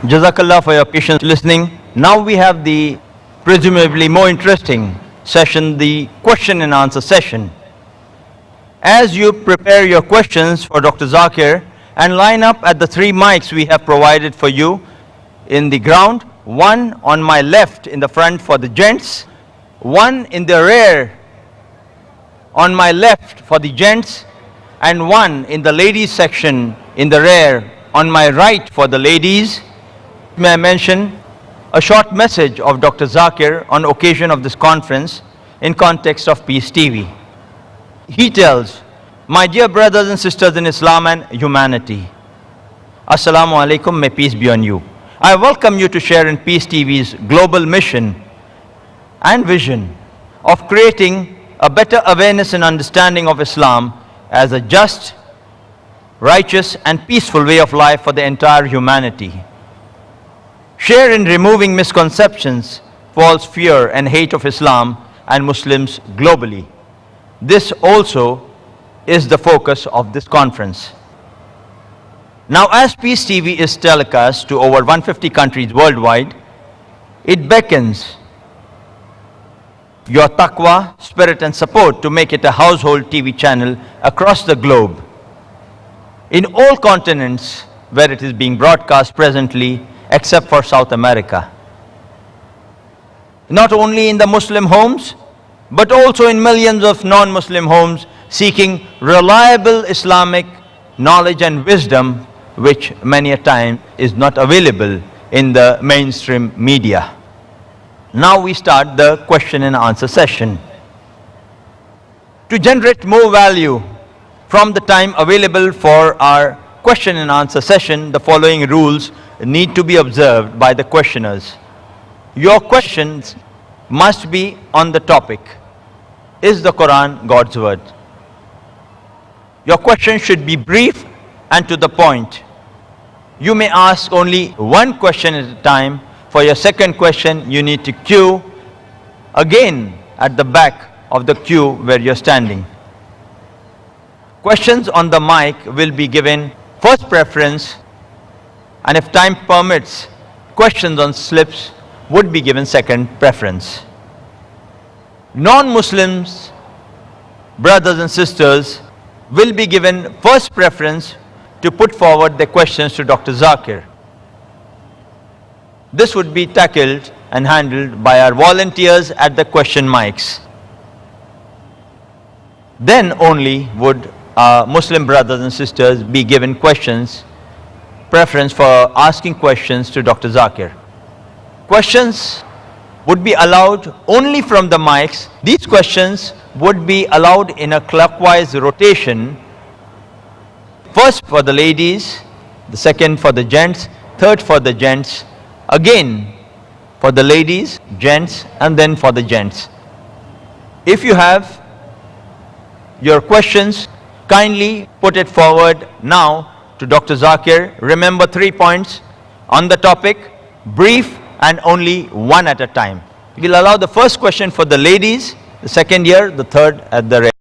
Jazakallah for your patience listening. Now we have the presumably more interesting session, the question and answer session. As you prepare your questions for Dr. Zakir and line up at the 3 mics we have provided for you in the ground, one on my left in the front for the gents, one in the rear on my left for the gents, and one in the ladies section in the rear on my right for the ladies. May I mention a short message of Dr. Zakir on occasion of this conference in context of Peace TV. He tells, "My dear brothers and sisters in Islam and humanity, Assalamu alaikum, may peace be on you. I welcome you to share in Peace TV's global mission and vision of creating a better awareness and understanding of Islam as a just, righteous and peaceful way of life for the entire humanity. Share in removing misconceptions, false fear and hate of Islam and Muslims globally. This also is the focus of this conference." Now, as Peace TV is telecast to over 150 countries worldwide, it beckons your taqwa, spirit and support to make it a household TV channel across the globe, in all continents where it is being broadcast presently, except for South America. Not only in the Muslim homes, but also in millions of non-Muslim homes seeking reliable Islamic knowledge and wisdom, which many a time is not available in the mainstream media. Now we start the question and answer session. To generate more value from the time available for our question and answer session, the following rules need to be observed by the questioners. Your questions must be on the topic, is the Quran God's word? Your question should be brief and to the point. You may ask only one question at a time. For your second question, you need to queue again at the back of the queue where you're standing. Questions on the mic will be given first preference, and if time permits, questions on slips would be given second preference. Non-Muslims, brothers and sisters, will be given first preference to put forward their questions to Dr. Zakir. This would be tackled and handled by our volunteers at the question mics. Then only would our Muslim brothers and sisters be given preference for asking questions to Dr. Zakir. Questions would be allowed only from the mics. These questions would be allowed in a clockwise rotation. First for the ladies, the second for the gents, third for the gents, again for the ladies, gents, and then for the gents. If you have your questions, kindly put it forward now to Dr. Zakir. Remember 3 points on the topic, brief and only one at a time. We'll allow the first question for the ladies, the second here, the third at the rear.